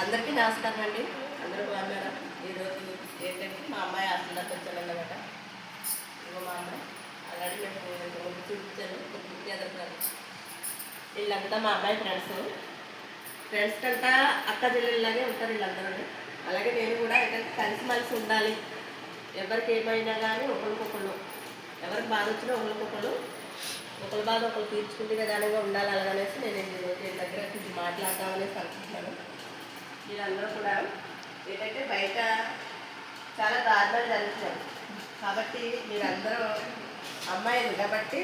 అందరికీ నమస్కారం అండి. అందరూ బాగున్నారా? ఈరోజు ఏంటంటే మా అమ్మాయి హాస్టల్లోకి వచ్చానన్నమాట. ఇగో మా అమ్మాయి అలాగే మేము ఇంతకుముందు చూపించాను, కొద్దిగా ఎదురుతారు. వీళ్ళంతా మా అమ్మాయి ఫ్రెండ్స్ కంటా అక్క చెల్లెళ్ళలాగే ఉంటారు వీళ్ళందరూ. అలాగే నేను కూడా ఏంటంటే కలిసిమెలిసి ఉండాలి, ఎవరికి ఏమైనా కానీ ఒకరికొకళ్ళు, ఎవరికి బాధ వచ్చినా ఒకరికొకళ్ళు, ఒకరి బాధ ఒకరు తీర్చుకుంటే విధానంగా ఉండాలి. అలాగనేసి నేను దీని దగ్గర కొంచెం మాట్లాడదామనేసి అనుకుంటున్నాను. మీరందరూ కూడా ఏంటంటే బయట చాలా దారుణాలు జరుగుతున్నాయి కాబట్టి మీరందరూ అమ్మాయిలు కాబట్టి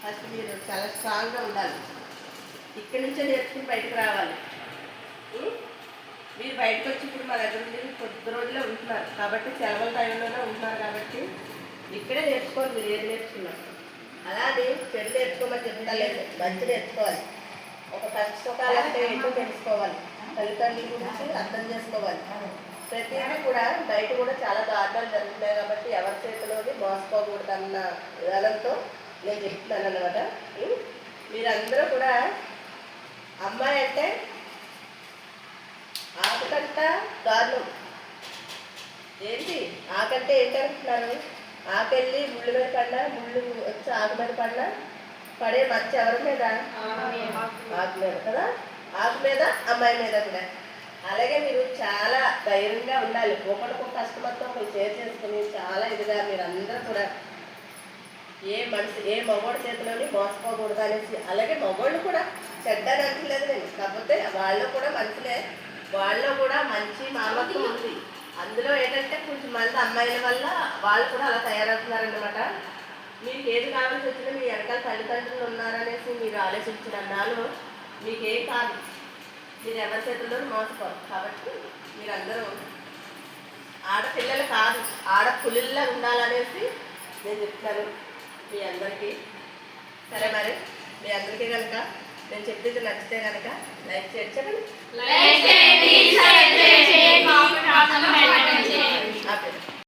ఫస్ట్ మీరు చాలా స్ట్రాంగ్గా ఉండాలి. ఇక్కడి నుంచే నేర్చుకుని బయటకు రావాలి. మీరు బయటకు వచ్చి ఇప్పుడు మా దగ్గర నుండి కొద్ది రోజులే ఉంటున్నారు కాబట్టి సెలవుల టైంలోనే ఉంటున్నారు కాబట్టి ఇక్కడే నేర్చుకోవాలి. మీరు ఏది నేర్చుకున్నారు అలానే చెడు నేర్చుకోమని చెప్తా లేదు, మంచి నేర్చుకోవాలి. ఒక కష్ట సుఖాలంటే ఏంటో తెలుసుకోవాలి, తల్లిదండ్రుల గురించి అర్థం చేసుకోవాలి. ప్రతిదీ కూడా బయట కూడా చాలా దారుణాలు జరుగుతున్నాయి కాబట్టి ఎవరి చేతిలోని మోసపోకూడదన్న విధానంతో నేను చెప్తున్నాను అన్నమాట. మీరందరూ కూడా అమ్మాయి అంటే ఆకంట దారుణం ఏంటి, ఆకంటే ఏంటనుకుంటున్నారు? ఆకెళ్ళి ముళ్ళు మీద పడినా, ముళ్ళు వచ్చి ఆకు మీద పడినా పడే మచ్చ ఎవరి మీద? ఆకు మీద కదా, ఆకు మీద అమ్మాయి మీద కూడా. అలాగే మీరు చాలా ధైర్యంగా ఉండాలి. ఒకరికొక కష్టమతో ఒకరు షేర్ చేసుకుని చాలా ఇదిగా మీరందరూ కూడా ఏ మగవాడి చేతిలోని మోసపోకూడదు అనేసి. అలాగే మగవాళ్ళు కూడా చెడ్డని అంటలేదు నేను, కాకపోతే వాళ్ళు కూడా మనుషులే, వాళ్ళు కూడా మంచి మానవత్వం ఉంది. అందులో ఏంటంటే కొంచెం మంది అమ్మాయిల వల్ల వాళ్ళు కూడా అలా తయారవుతున్నారన్నమాట. మీకు ఏది కావాల్సి వచ్చినా మీ వెనకాల తల్లిదండ్రులు ఉన్నారనేసి మీరు ఆలోచించినాలు మీకేం కాదు, మీరు ఎవరి చేతుల్లో మోసపోరు. కాబట్టి మీరందరూ ఆడపిల్లలు కాదు, ఆడపులిల్లా ఉండాలనేసి నేను చెప్తాను మీ అందరికీ. సరే మరి మీ అందరికీ కనుక నేను చెప్పింది నచ్చితే కనుక లైక్ చేయండి. చెప్పండి.